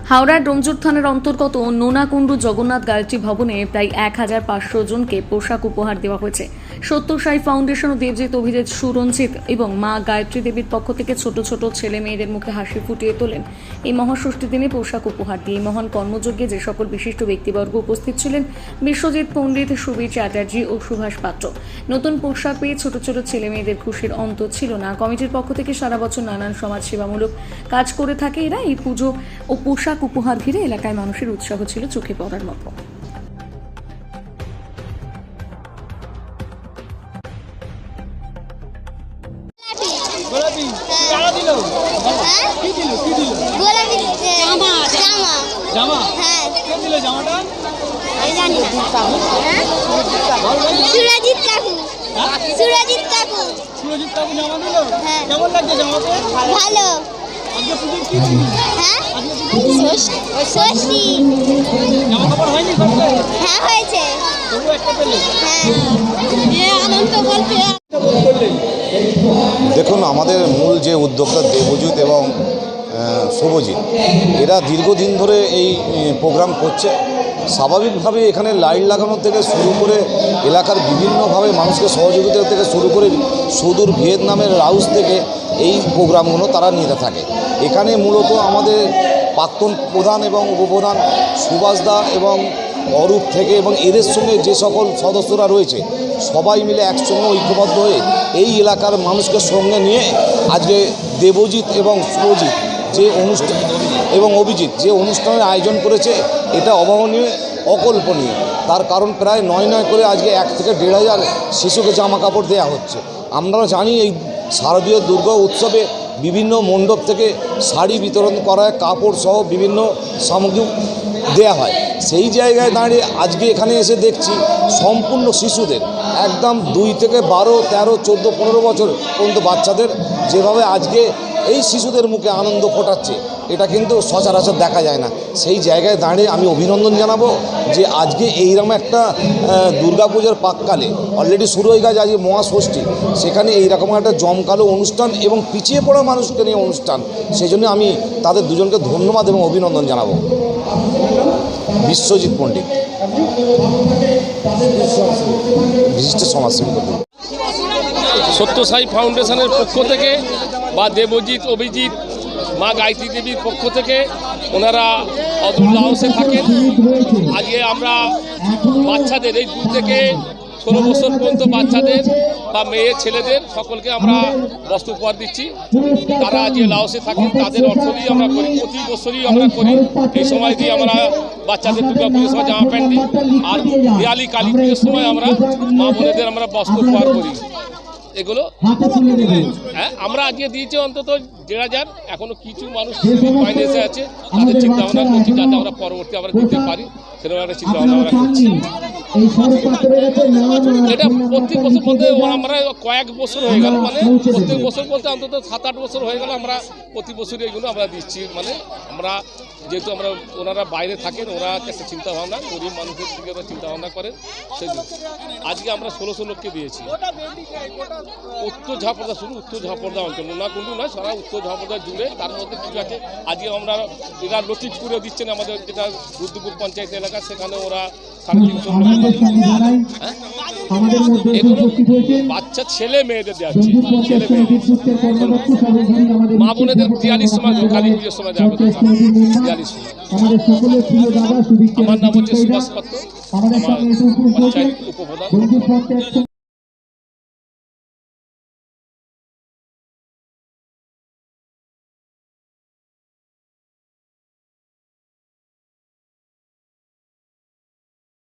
হাওড়ার ডোমজুর থানার অন্তর্গত নোনাকুণ্ডু জগন্নাথ গায়ত্রী ভবনে প্রায় 1500 জনকে পোশাক উপহার দেওয়া হয়েছে। সত্যসাই ফাউন্ডেশন ও দেবজিৎ অভিজিৎ সুরঞ্জিত এবং মা গায়ত্রী দেবীর পক্ষ থেকে ছোট ছোট ছেলে মেয়েদের মুখে হাসি ফুটিয়ে তোলেন এই মহাষষ্ঠী দিনে পোশাক উপহার দিয়ে। মহান কর্মযজ্ঞে যে সকল বিশিষ্ট ব্যক্তিবর্গ উপস্থিত ছিলেন বিশ্বজিৎ পণ্ডিত, সুবীর চ্যাটার্জি ও সুভাষ পাত্র। নতুন পোশাক পেয়ে ছোট ছোট ছেলে মেয়েদের খুশির অন্ত ছিল না। কমিটির পক্ষ থেকে সারা বছর নানান সমাজ সেবামূলক কাজ করে থাকে এরা। এই পুজো ও পোশাক উপহার ঘিরে এলাকায় মানুষের উৎসাহ ছিল চোখে পড়ার মতো। ভালো। দেখুন, আমাদের মূল যে উদ্যোক্তা দেবজিৎ এবং শুভজিৎ, এরা দীর্ঘদিন ধরে এই প্রোগ্রাম করছে। স্বাভাবিকভাবে এখানে লাইট লাগানো থেকে শুরু করে এলাকার বিভিন্নভাবে মানুষকে সহযোগিতা থেকে শুরু করে সুদূর ভিয়েতনামের লাউস থেকে এই প্রোগ্রামগুলো তারা নিতে থাকে। এখানে মূলত আমাদের প্রাক্তন প্রধান এবং উপপ্রধান সুভাষদা এবং অরূপ থেকে এবং এদের সঙ্গে যে সকল সদস্যরা রয়েছে সবাই মিলে একসঙ্গে ঐক্যবদ্ধ হয়ে এই এলাকার মানুষকে সঙ্গে নিয়ে আজকে দেবজিৎ এবং শুভজিৎ যে অনুষ্ঠান এবং অভিজিৎ যে অনুষ্ঠানের আয়োজন করেছে এটা অভাবনীয়, অকল্পনীয়। তার কারণ প্রায় 9 করে আজকে 1 থেকে 1,500 শিশুকে জামা কাপড় দেওয়া হচ্ছে। আমরা জানি এই শারদীয় দুর্গা উৎসবে বিভিন্ন মণ্ডপ থেকে শাড়ি বিতরণ করা হয়, কাপড় সহ বিভিন্ন সামগ্রী দেয়া হয়। সেই জায়গায় দাঁড়িয়ে আজকে এখানে এসে দেখছি সম্পূর্ণ শিশুদের একদম 2 থেকে 12, 13, 14, 15 বছর পর্যন্ত বাচ্চাদের যেভাবে আজকে এই শিশুদের মুখে আনন্দ ফোটাচ্ছে, এটা কিন্তু সচরাচর দেখা যায় না। সেই জায়গায় দাঁড়িয়ে আমি অভিনন্দন জানাবো যে আজকে এইরকম একটা দুর্গাপূজার প্রাক্কালে অলরেডি শুরু হয়ে গেছে আজকে মহাষষ্ঠী, সেখানে এইরকম একটা জমকালো অনুষ্ঠান এবং পিছিয়ে পড়া মানুষকে নিয়ে অনুষ্ঠান, সেই জন্য আমি তাদের দুজনকে ধন্যবাদ এবং অভিনন্দন জানাবো। বিশ্বজিৎ পণ্ডিত, বিশিষ্ট সমাজসেবী। সত্যসাই ফাউন্ডেশনের পক্ষ থেকে বা দেবজিৎ অভিজিৎ মা গায়ত্রী দেবীর পক্ষ থেকে ওনারা অদূর লাউসে থাকেন। আজকে আমরা বাচ্চাদের এই 2 থেকে 16 বছর পর্যন্ত বাচ্চাদের বা মেয়ে ছেলেদের সকলকে আমরা বস্ত্র উপহার দিচ্ছি। তারা আজকে লাউসে থাকেন, তাদের অর্থ দিয়ে আমরা করি, প্রতি বছরই আমরা করি। এই সময় দিয়ে আমরা বাচ্চাদের দুর্গা পুজোর সময় জামা প্যান্ট দিই, আর দিওয়ালি কালী পুজোর সময় আমরা মা বোনেদের আমরা বস্ত্র উপহার করি। এগুলো আমরা আজকে দিয়েছি অন্তত 1,500। এখনো কিছু মানুষ ফাইন্যান্সে আছে, তাদের চিন্তা ভাবনা করছি যাতে আমরা পরবর্তী আমরা দিতে পারি, সেরকম একটা চিন্তা ভাবনা আমরা করছি। এটা প্রত্যেক বছর বলতে আমরা কয়েক বছর হয়ে গেল, মানে প্রত্যেক বছর বলতে অন্তত 7-8 বছর হয়ে গেল আমরা প্রতি বছরই এগুলো আমরা দিচ্ছি। মানে আমরা যেহেতু আমরা ওনারা বাইরে থাকেন, ওরা একটা চিন্তাভাবনা গরিব মানুষের দিকে ওরা চিন্তাভাবনা করেন, সেই আজকে আমরা 1600 লোককে দিয়েছি। উত্তর ঝাপড়দা, শুধু উত্তর ঝাপড়দা অঞ্চল, নোনাকুণ্ডু নয়, সারা উত্তর ঝাপড়দা জুড়ে। তার মধ্যে কিছু আছে আজকে আমরা এরা লতিফপুরে দিচ্ছেন, আমাদের যেটা রুদ্রপুর পঞ্চায়েত এলাকা, সেখানে ওরা 350 এগুলো বাচ্চা ছেলে মেয়েদের দেওয়াচ্ছে। ছেলে মেয়েদের মা বোনেদের 43 সময় কালী পুজোর সময় দেওয়া হবে। 43 সময়। আমার নাম হচ্ছে সুভাষ পাত্র, আমার পঞ্চায়েত উপপ্রধান।